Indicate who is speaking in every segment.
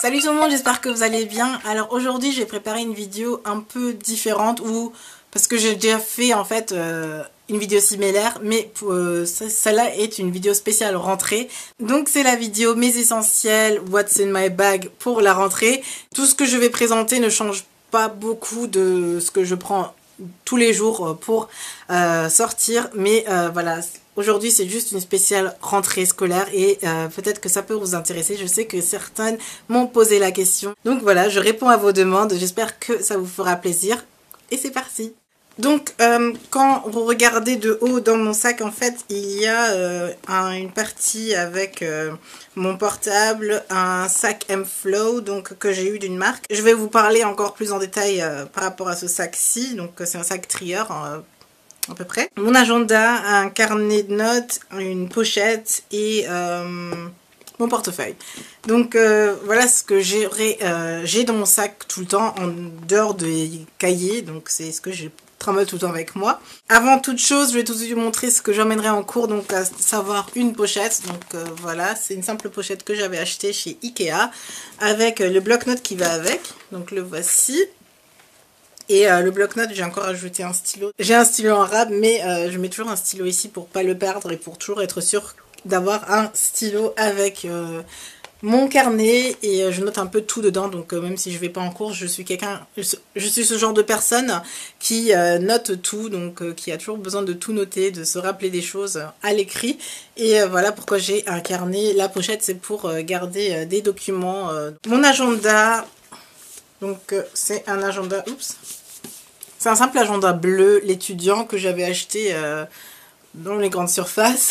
Speaker 1: Salut tout le monde, j'espère que vous allez bien. Alors aujourd'hui j'ai préparé une vidéo un peu différente parce que j'ai déjà fait en fait une vidéo similaire, mais celle-là est une vidéo spéciale rentrée. Donc c'est la vidéo mes essentiels, what's in my bag pour la rentrée. Tout ce que je vais présenter ne change pas beaucoup de ce que je prends tous les jours pour sortir, mais voilà. Aujourd'hui, c'est juste une spéciale rentrée scolaire et peut-être que ça peut vous intéresser. Je sais que certaines m'ont posé la question. Donc voilà, je réponds à vos demandes. J'espère que ça vous fera plaisir. Et c'est parti. Donc, quand vous regardez de haut dans mon sac, en fait, il y a une partie avec mon portable, un sac M-Flow, donc que j'ai eu d'une marque. Je vais vous parler encore plus en détail par rapport à ce sac-ci. Donc, c'est un sac trieur. À peu près. Mon agenda, un carnet de notes, une pochette et mon portefeuille. Donc voilà ce que j'ai dans mon sac tout le temps en dehors des cahiers. Donc c'est ce que je trimballe tout le temps avec moi. Avant toute chose, je vais tout de suite vous montrer ce que j'emmènerai en cours. Donc à savoir une pochette. Donc voilà, c'est une simple pochette que j'avais achetée chez Ikea avec le bloc-notes qui va avec. Donc le voici. Et le bloc-notes, j'ai encore ajouté un stylo. J'ai un stylo en rab, mais je mets toujours un stylo ici pour pas le perdre et pour toujours être sûr d'avoir un stylo avec mon carnet. Et je note un peu tout dedans, donc même si je vais pas en cours, je suis ce genre de personne qui note tout, donc qui a toujours besoin de tout noter, de se rappeler des choses à l'écrit. Et voilà pourquoi j'ai un carnet. La pochette, c'est pour garder des documents. Mon agenda... Donc c'est un agenda, c'est un simple agenda bleu, l'étudiant que j'avais acheté dans les grandes surfaces.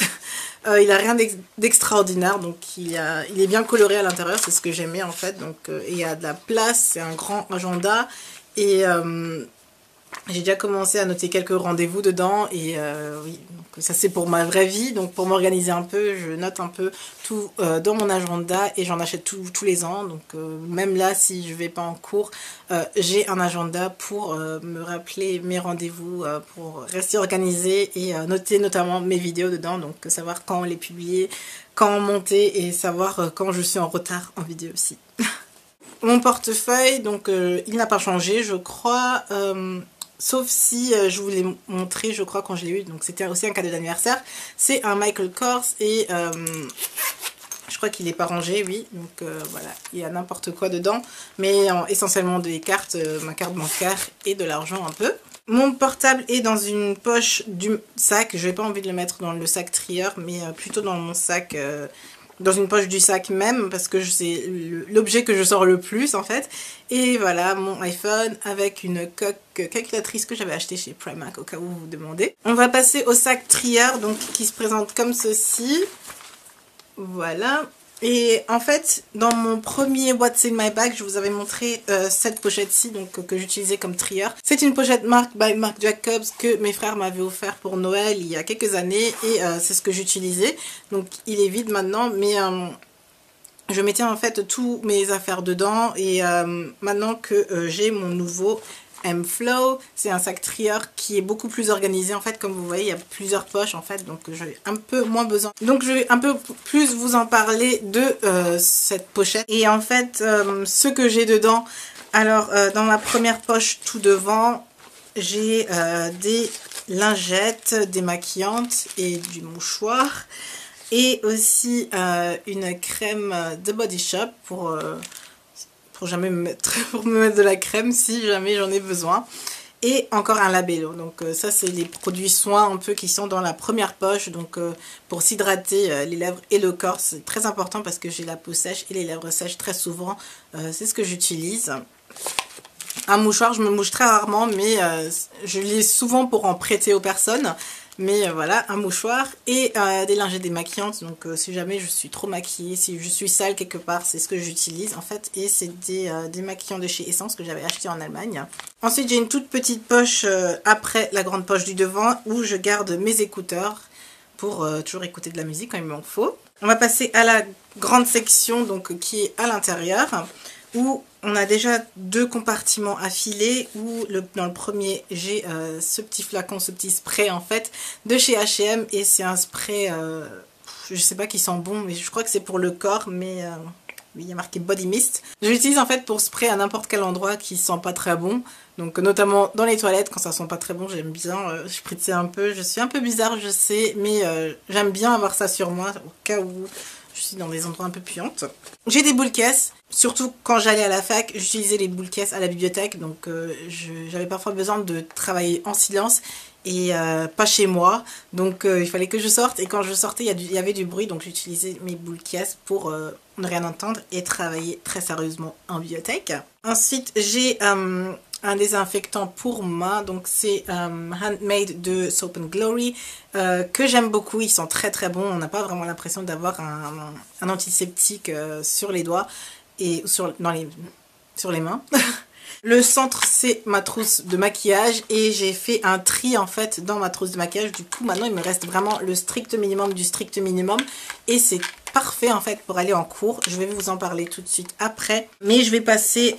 Speaker 1: Il a rien d'extraordinaire, donc il est bien coloré à l'intérieur, c'est ce que j'aimais en fait. Donc il y a de la place, c'est un grand agenda et j'ai déjà commencé à noter quelques rendez-vous dedans et oui, donc ça c'est pour ma vraie vie, donc pour m'organiser un peu, je note un peu tout dans mon agenda et j'en achète tous les ans, donc même là si je vais pas en cours, j'ai un agenda pour me rappeler mes rendez-vous, pour rester organisée et noter notamment mes vidéos dedans, donc savoir quand les publier, quand monter et savoir quand je suis en retard en vidéo aussi. Mon portefeuille, donc il n'a pas changé, je crois. Sauf si je vous l'ai montré, je crois, quand je l'ai eu. Donc c'était aussi un cadeau d'anniversaire. C'est un Michael Kors et je crois qu'il n'est pas rangé, oui. Donc voilà, il y a n'importe quoi dedans. Mais essentiellement des cartes, ma carte bancaire et de l'argent un peu. Mon portable est dans une poche du sac. Je n'ai pas envie de le mettre dans le sac trieur, mais plutôt dans mon sac... dans une poche du sac même, parce que c'est l'objet que je sors le plus en fait. Et voilà mon iPhone avec une coque calculatrice que j'avais acheté chez Primark au cas où vous vous demandez. On va passer au sac trieur, donc qui se présente comme ceci. Voilà. Et en fait, dans mon premier What's in my bag, je vous avais montré cette pochette-ci, donc que j'utilisais comme trieur. C'est une pochette Marc by Marc Jacobs que mes frères m'avaient offert pour Noël il y a quelques années et c'est ce que j'utilisais. Donc il est vide maintenant, mais je mettais en fait tous mes affaires dedans et maintenant que j'ai mon nouveau M-Flow, c'est un sac trieur qui est beaucoup plus organisé en fait, comme vous voyez il y a plusieurs poches en fait, donc j'ai un peu moins besoin. Donc je vais un peu plus vous en parler de cette pochette et en fait ce que j'ai dedans. Alors dans ma première poche tout devant, j'ai des lingettes démaquillantes et du mouchoir et aussi une crème de Body Shop pour jamais me mettre de la crème si jamais j'en ai besoin. Et encore un labello. Donc ça c'est les produits soins un peu qui sont dans la première poche. Donc pour s'hydrater les lèvres et le corps, c'est très important parce que j'ai la peau sèche et les lèvres sèches très souvent. C'est ce que j'utilise. Un mouchoir, je me mouche très rarement, mais je l'ai souvent pour en prêter aux personnes. Mais voilà, un mouchoir et des lingettes démaquillantes. Donc si jamais je suis trop maquillée, si je suis sale quelque part, c'est ce que j'utilise en fait. Et c'est des démaquillants de chez Essence que j'avais acheté en Allemagne. Ensuite j'ai une toute petite poche après la grande poche du devant où je garde mes écouteurs pour toujours écouter de la musique quand il m'en faut. On va passer à la grande section donc qui est à l'intérieur, où on a déjà deux compartiments affilés, où dans le premier j'ai ce petit flacon, ce petit spray en fait de chez H&M et c'est un spray, je sais pas qui sent bon mais je crois que c'est pour le corps mais Oui, il y a marqué Body Mist. Je l'utilise en fait pour spray à n'importe quel endroit qui sent pas très bon. Donc notamment dans les toilettes, quand ça sent pas très bon, j'aime bien spritzer un peu. Je suis un peu bizarre, je sais, mais j'aime bien avoir ça sur moi au cas où je suis dans des endroits un peu puantes. J'ai des boules caisses, surtout quand j'allais à la fac, j'utilisais les boules caisses à la bibliothèque. Donc j'avais parfois besoin de travailler en silence et pas chez moi, donc il fallait que je sorte, et quand je sortais il y avait du bruit, donc j'utilisais mes boules caisses pour ne rien entendre et travailler très sérieusement en bibliothèque. Ensuite j'ai un désinfectant pour main, donc c'est Handmade de Soap and Glory, que j'aime beaucoup. Ils sont très très bons, on n'a pas vraiment l'impression d'avoir un antiseptique sur les doigts et sur les mains. Le centre, c'est ma trousse de maquillage, et j'ai fait un tri en fait dans ma trousse de maquillage. Du coup maintenant il me reste vraiment le strict minimum du strict minimum, et c'est parfait en fait pour aller en cours. Je vais vous en parler tout de suite après, mais je vais passer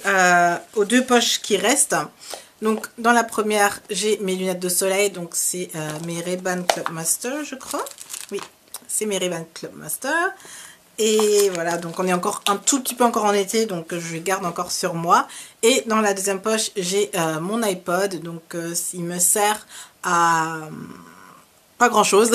Speaker 1: aux deux poches qui restent. Donc dans la première, j'ai mes lunettes de soleil, donc c'est mes Ray-Ban Club Master, je crois. Oui, c'est mes Ray-Ban Club Master. Et voilà, donc on est encore un tout petit peu encore en été, donc je garde encore sur moi. Et dans la deuxième poche, j'ai mon iPod, donc il me sert à pas grand chose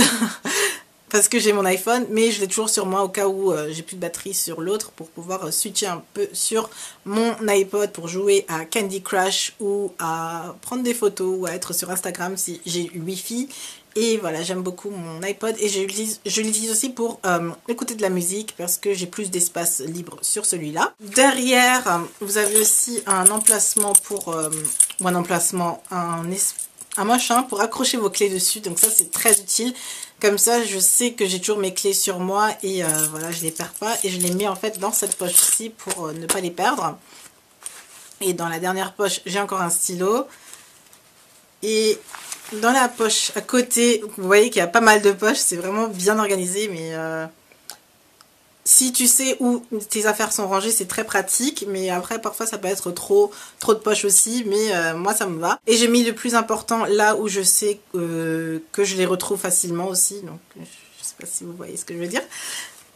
Speaker 1: parce que j'ai mon iPhone, mais je l'ai toujours sur moi au cas où j'ai plus de batterie sur l'autre, pour pouvoir switcher un peu sur mon iPod pour jouer à Candy Crush ou à prendre des photos ou à être sur Instagram si j'ai Wi-Fi. Et voilà, j'aime beaucoup mon iPod, et je l'utilise aussi pour écouter de la musique parce que j'ai plus d'espace libre sur celui-là. Derrière, vous avez aussi un emplacement pour... ou un emplacement, un machin pour accrocher vos clés dessus. Donc ça, c'est très utile. Comme ça, je sais que j'ai toujours mes clés sur moi, et voilà, je les perds pas. Et je les mets en fait dans cette poche-ci pour ne pas les perdre. Et dans la dernière poche, j'ai encore un stylo. Et dans la poche à côté, vous voyez qu'il y a pas mal de poches, c'est vraiment bien organisé, mais si tu sais où tes affaires sont rangées, c'est très pratique. Mais après, parfois ça peut être trop de poches aussi, mais moi ça me va. Et j'ai mis le plus important là où je sais que je les retrouve facilement aussi, donc je sais pas si vous voyez ce que je veux dire.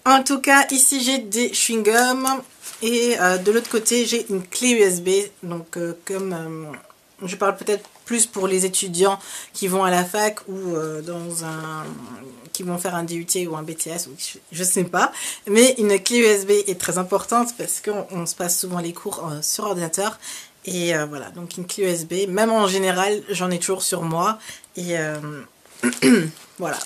Speaker 1: En tout cas, ici j'ai des chewing-gums, et de l'autre côté j'ai une clé USB, donc comme... je parle peut-être plus pour les étudiants qui vont à la fac ou qui vont faire un DUT ou un BTS, ou je sais pas. Mais une clé USB est très importante parce qu'on se passe souvent les cours sur ordinateur. Et voilà, donc une clé USB, même en général, j'en ai toujours sur moi. Et voilà.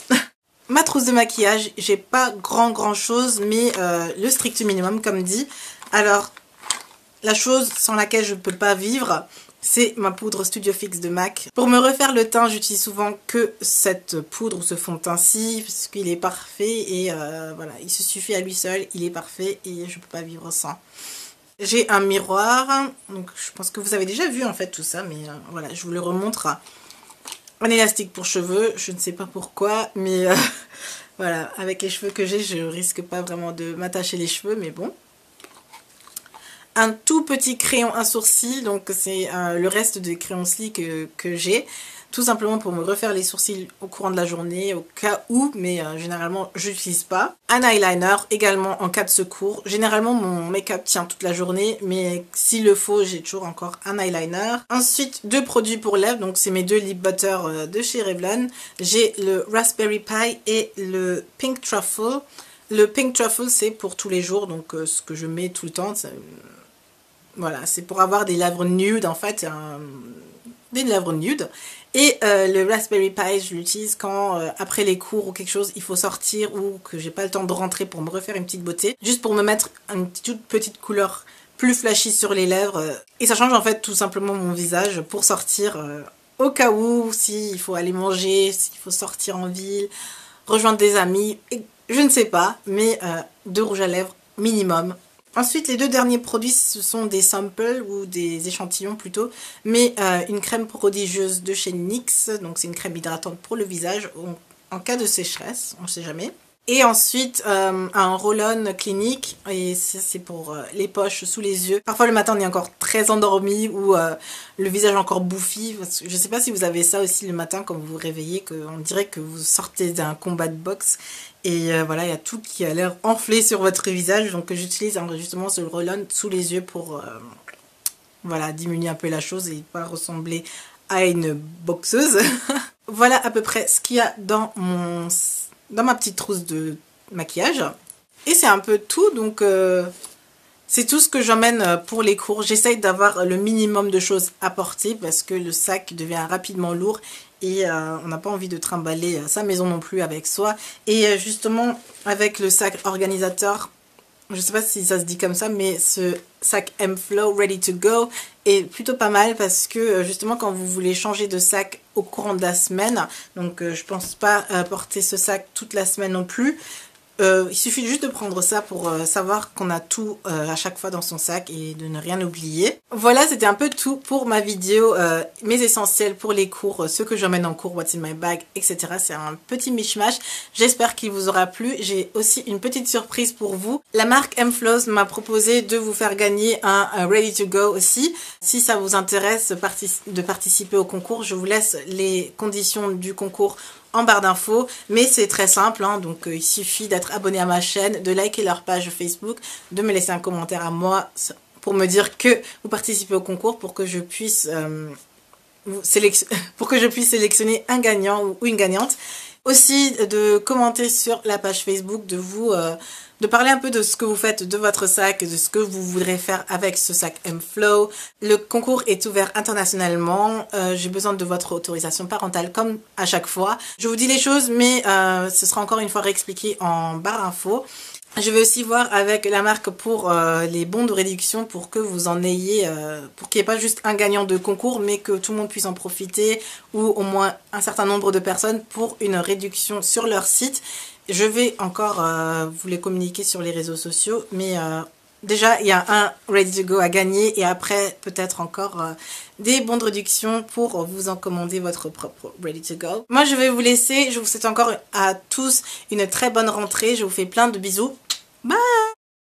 Speaker 1: Ma trousse de maquillage, j'ai pas grand chose, mais le strict minimum comme dit. Alors, la chose sans laquelle je ne peux pas vivre, c'est ma poudre Studio Fix de MAC. Pour me refaire le teint, j'utilise souvent que cette poudre ou ce fond de teint-ci, parce qu'il est parfait, et voilà, il se suffit à lui seul, il est parfait, et je ne peux pas vivre sans. J'ai un miroir, donc je pense que vous avez déjà vu en fait tout ça, mais voilà, je vous le remontre. Un élastique pour cheveux, je ne sais pas pourquoi, mais voilà, avec les cheveux que j'ai, je risque pas vraiment de m'attacher les cheveux, mais bon. Un tout petit crayon à sourcils, donc c'est le reste des crayons slis que j'ai, tout simplement pour me refaire les sourcils au courant de la journée, au cas où, mais généralement je n'utilise pas. Un eyeliner également en cas de secours. Généralement mon make-up tient toute la journée, mais s'il le faut, j'ai toujours encore un eyeliner. Ensuite, deux produits pour lèvres, donc c'est mes deux lip butter de chez Revlon. J'ai le Raspberry Pi et le Pink Truffle. Le Pink Truffle, c'est pour tous les jours, donc ce que je mets tout le temps. Voilà, c'est pour avoir des lèvres nude en fait, des lèvres nudes. Et le Raspberry Pi, je l'utilise quand après les cours ou quelque chose, il faut sortir ou que j'ai pas le temps de rentrer pour me refaire une petite beauté. Juste pour me mettre une toute petite couleur plus flashy sur les lèvres. Et ça change en fait tout simplement mon visage pour sortir au cas où, s'il faut aller manger, s'il faut sortir en ville, rejoindre des amis, et je ne sais pas, mais deux rouges à lèvres minimum. Ensuite, les deux derniers produits, ce sont des samples ou des échantillons plutôt, mais une crème prodigieuse de chez NYX, donc c'est une crème hydratante pour le visage en cas de sécheresse, on ne sait jamais. Et ensuite un roll-on clinique, et ça c'est pour les poches sous les yeux. Parfois le matin on est encore très endormi ou le visage encore bouffi. Je sais pas si vous avez ça aussi le matin quand vous vous réveillez, qu'on dirait que vous sortez d'un combat de boxe. Et voilà, il y a tout qui a l'air enflé sur votre visage. Donc j'utilise justement ce roll-on sous les yeux pour voilà, diminuer un peu la chose et pas ressembler à une boxeuse. Voilà à peu près ce qu'il y a dans ma petite trousse de maquillage. Et c'est un peu tout, donc c'est tout ce que j'emmène pour les cours. J'essaye d'avoir le minimum de choses à porter parce que le sac devient rapidement lourd et on n'a pas envie de trimballer sa maison non plus avec soi. Et justement, avec le sac organisateur, je sais pas si ça se dit comme ça, mais ce sac M-Flow Ready to Go est plutôt pas mal parce que justement quand vous voulez changer de sac au courant de la semaine, donc je pense pas porter ce sac toute la semaine non plus. Il suffit juste de prendre ça pour savoir qu'on a tout à chaque fois dans son sac et de ne rien oublier. Voilà, c'était un peu tout pour ma vidéo, mes essentiels pour les cours, ce que j'emmène en cours, what's in my bag, etc. C'est un petit mishmash. J'espère qu'il vous aura plu. J'ai aussi une petite surprise pour vous. La marque M-Flows m'a proposé de vous faire gagner un Ready to Go aussi. Si ça vous intéresse de participer au concours, je vous laisse les conditions du concours en barre d'infos, mais c'est très simple, hein, donc il suffit d'être abonné à ma chaîne, de liker leur page Facebook, de me laisser un commentaire à moi pour me dire que vous participez au concours pour que je puisse sélectionner un gagnant ou une gagnante. Aussi de commenter sur la page Facebook, de parler un peu de ce que vous faites de votre sac, de ce que vous voudrez faire avec ce sac M-Flow. Le concours est ouvert internationalement. J'ai besoin de votre autorisation parentale comme à chaque fois. Je vous dis les choses, mais ce sera encore une fois réexpliqué en barre info. Je vais aussi voir avec la marque pour les bons de réduction pour que vous en ayez, pour qu'il n'y ait pas juste un gagnant de concours, mais que tout le monde puisse en profiter ou au moins un certain nombre de personnes pour une réduction sur leur site. Je vais encore vous les communiquer sur les réseaux sociaux, mais déjà il y a un Ready to Go à gagner et après peut-être encore des bons de réduction pour vous en commander votre propre Ready to Go. Moi je vais vous laisser, je vous souhaite encore à tous une très bonne rentrée, je vous fais plein de bisous. Bye!